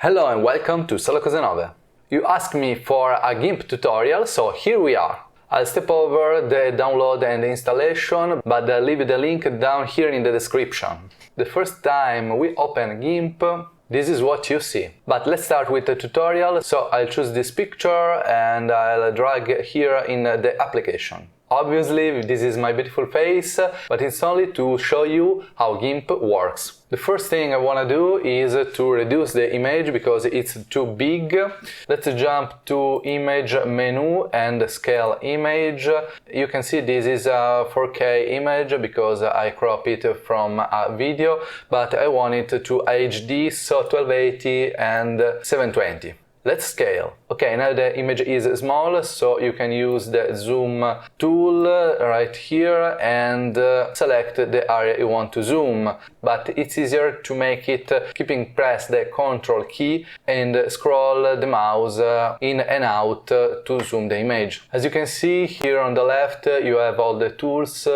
Hello and welcome to Solo Cose Nove. You asked me for a Gimp tutorial, so here we are. I'll step over the download and the installation, but I'll leave the link down here in the description. The first time we open Gimp, this is what you see. But let's start with the tutorial, so I'll choose this picture and I'll drag here in the application. Obviously, this is my beautiful face, but it's only to show you how Gimp works. The first thing I want to do is to reduce the image because it's too big. Let's jump to image menu and scale image. You can see this is a 4K image because I crop it from a video, but I want it to HD, so 1280 and 720. Let's scale. Okay, now the image is small, so you can use the zoom tool right here and select the area you want to zoom. But it's easier to make it keeping press the Ctrl key and scroll the mouse in and out to zoom the image. As you can see here on the left, you have all the tools.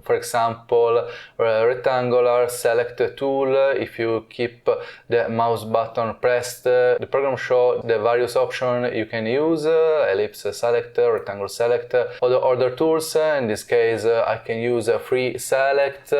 For example, rectangular select tool. If you keep the mouse button pressed, the program shows the various options you can use, ellipse select, rectangle select, other tools. In this case, I can use a free select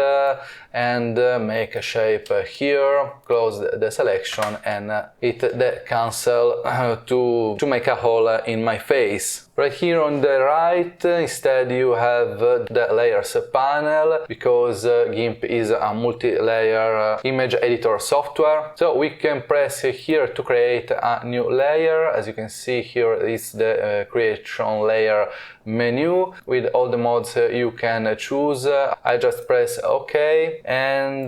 and make a shape here, close the selection and hit the cancel to make a hole in my face. Right here on the right, instead you have the layers panel, because Gimp is a multi-layer image editor software. So we can press here to create a new layer. As you can see, here is the creation layer menu with all the modes you can choose. I just press OK and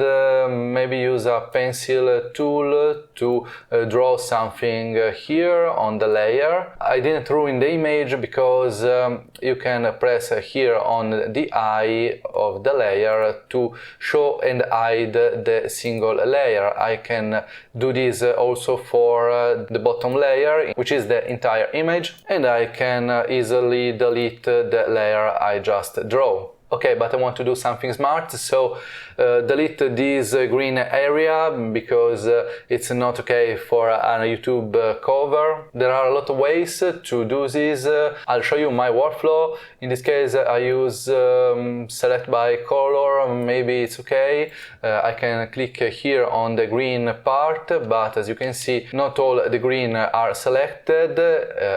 maybe use a pencil tool to draw something here on the layer. I didn't ruin the image because you can press here on the eye of the layer to show and hide the single layer. I can do this also for the bottom layer, which is the entire image, and I can easily delete the layer I just draw. Okay, but I want to do something smart, so delete this green area because it's not okay for a YouTube cover. There are a lot of ways to do this. I'll show you my workflow. In this case, I use select by color. Maybe it's okay. I can click here on the green part, but as you can see, not all the green are selected.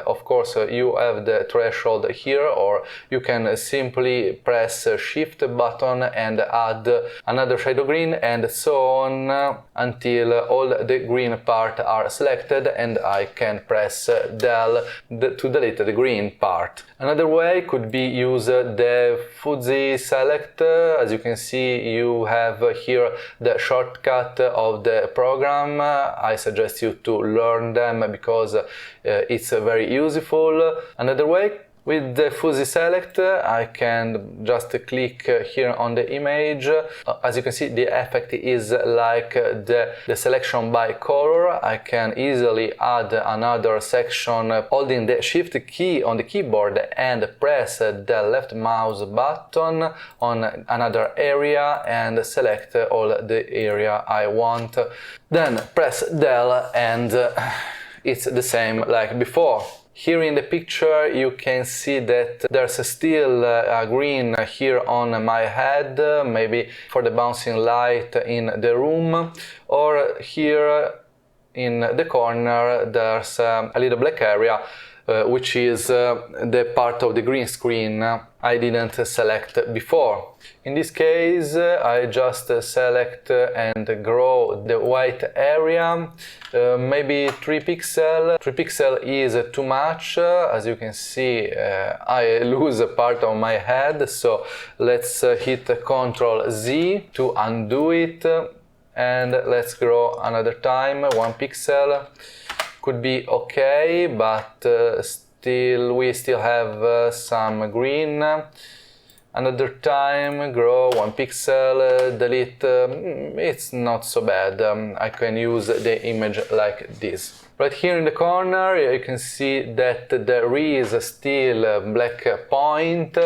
Of course, you have the threshold here, or you can simply press Shift button and add another shade of green, and so on until all the green part are selected, and I can press Del to delete the green part. Another way could be use the fuzzy select. As you can see, you have here the shortcut of the program. I suggest you to learn them because it's very useful. Another way, with the fuzzy select, I can just click here on the image. As you can see, the effect is like the selection by color. I can easily add another section holding the Shift key on the keyboard and press the left mouse button on another area and select all the area I want. Then press Del and it's the same like before. Here in the picture you can see that there's still a green here on my head, maybe for the bouncing light in the room, or here in the corner there's a little black area which is the part of the green screen I didn't select before. In this case, I just select and grow the white area, maybe 3 pixels. 3 pixels is too much. As you can see, I lose a part of my head, so let's hit Ctrl Z to undo it, and let's grow another time, 1 pixel. Could be okay, but we still have some green. Another time, grow 1 pixel, delete, it's not so bad. I can use the image like this. Right here in the corner you can see that there is still a black point.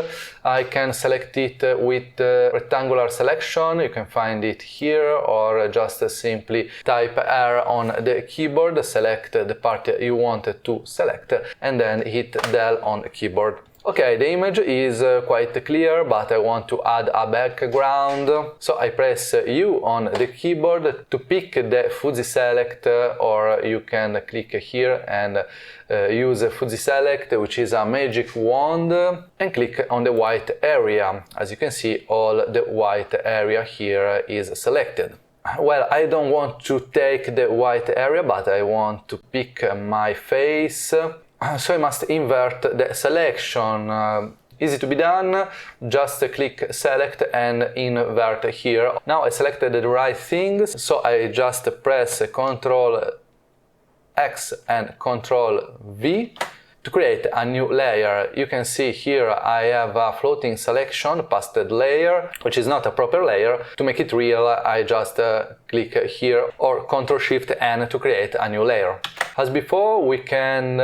I can select it with rectangular selection. You can find it here, or just simply type R on the keyboard, select the part you want to select, and then hit Del on the keyboard. Okay, the image is quite clear, but I want to add a background. So I press U on the keyboard to pick the fuzzy select, or you can click here and use fuzzy select, which is a magic wand, and click on the white area. As you can see, all the white area here is selected. Well, I don't want to take the white area, but I want to pick my face. So I must invert the selection. Easy to be done, just click select and invert here. Now I selected the right things, so I just press Ctrl X and Ctrl V to create a new layer. You can see here I have a floating selection, pasted layer, which is not a proper layer. To make it real, I just click here, or Ctrl Shift N to create a new layer. As before, we can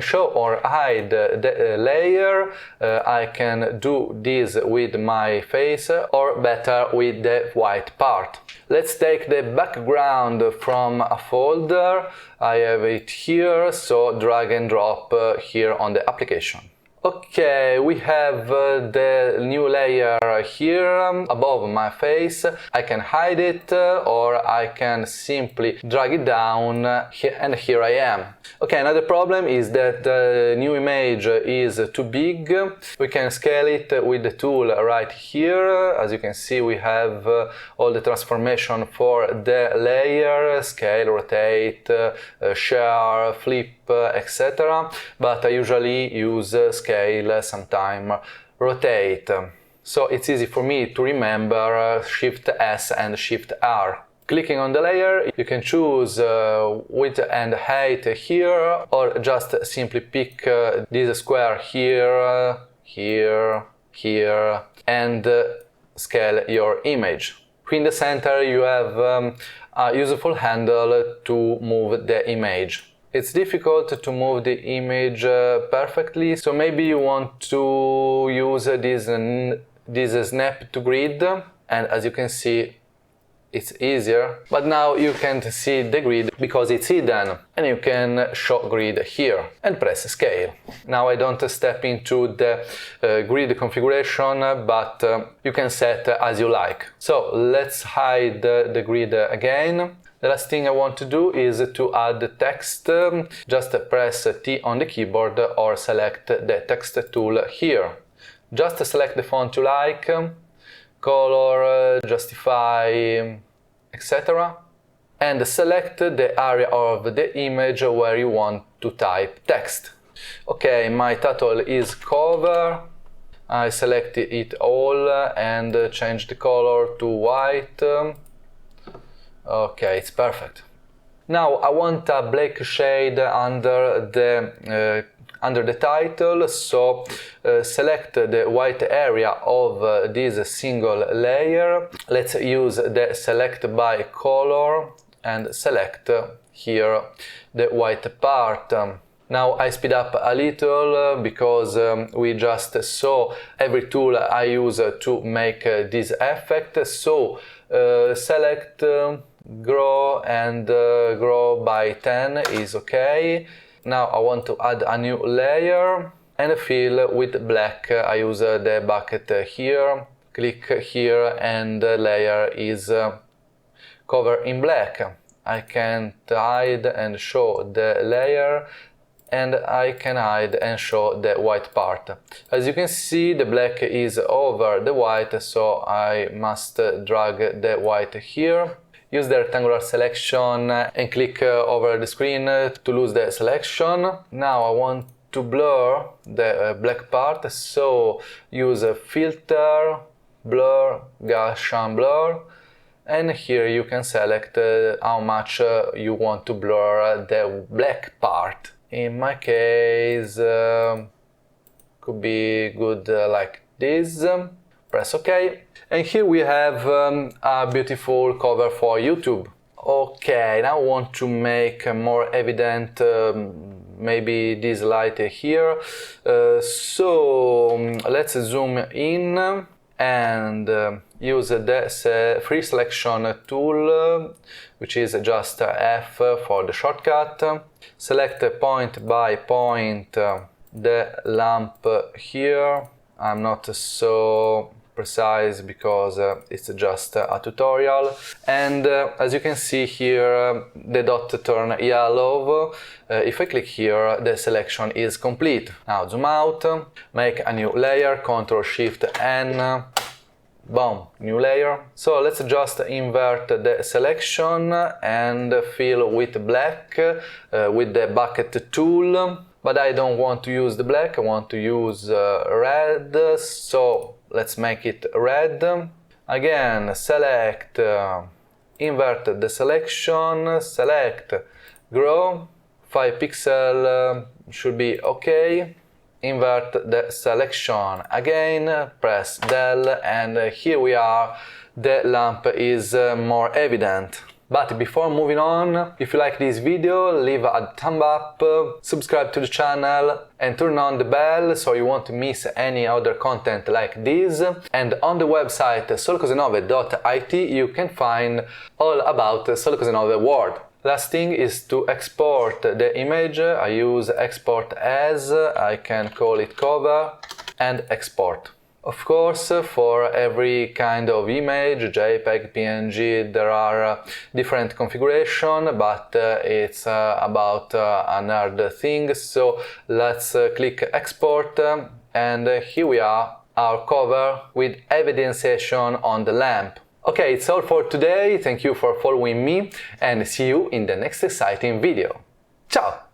show or hide the layer. I can do this with my face, or better with the white part. Let's take the background from a folder. I have it here, so drag and drop here on the application. Okay, we have the new layer here above my face. I can hide it, or I can simply drag it down, and here I am. Okay, another problem is that the new image is too big. We can scale it with the tool right here. As you can see, we have all the transformation for the layer, scale, rotate, share, flip, etc. But I usually use scale, sometime rotate. So it's easy for me to remember Shift S and Shift R. Clicking on the layer, you can choose width and height here, or just simply pick this square here, here, here, and scale your image. In the center you have a useful handle to move the image. It's difficult to move the image perfectly, so maybe you want to use this snap to grid, and as you can see, it's easier. But now you can't see the grid because it's hidden, and you can show grid here and press scale. Now I don't step into the grid configuration, but you can set as you like. So let's hide the grid again. The last thing I want to do is to add text. Just press T on the keyboard or select the text tool here. Just select the font you like, color, justify, etc. and select the area of the image where you want to type text. Okay, my title is cover. I select it all and change the color to white. Okay, it's perfect. Now I want a black shade under the title, so select the white area of this single layer. Let's use the select by color and select here the white part. Now I speed up a little because we just saw every tool I use to make this effect. So select grow, and grow by 10 is okay. Now I want to add a new layer and fill with black. I use the bucket here, click here, and the layer is covered in black. I can hide and show the layer, and I can hide and show the white part. As you can see, the black is over the white, so I must drag the white here. Use the rectangular selection and click over the screen to lose the selection. Now I want to blur the black part, so use filter, blur, Gaussian blur, and here you can select how much you want to blur the black part. In my case, could be good like this, press OK, and here we have a beautiful cover for YouTube. Okay, now I want to make more evident maybe this light here, so let's zoom in and use the free selection tool, which is just F for the shortcut. Select point by point the lamp here. I'm not so precise because it's just a tutorial, and as you can see here the dot turn yellow. If I click here, the selection is complete. Now zoom out, make a new layer, Ctrl Shift N, boom, new layer. So let's just invert the selection and fill with black with the bucket tool, but I don't want to use the black, I want to use red, so let's make it red. Again, select, invert the selection, select, grow, 5 pixels should be okay. Invert the selection again, press del, and here we are, the lamp is more evident. But before moving on, if you like this video, leave a thumb up, subscribe to the channel and turn on the bell so you won't miss any other content like this. And on the website solocosenove.it you can find all about Solo Cose 9 world. Last thing is to export the image. I use export as, I can call it cover, and export. Of course, for every kind of image, JPEG, PNG, there are different configurations, but it's about another thing. So let's click export, and here we are, our cover with evidentiation on the lamp. Okay, it's all for today. Thank you for following me and see you in the next exciting video. Ciao!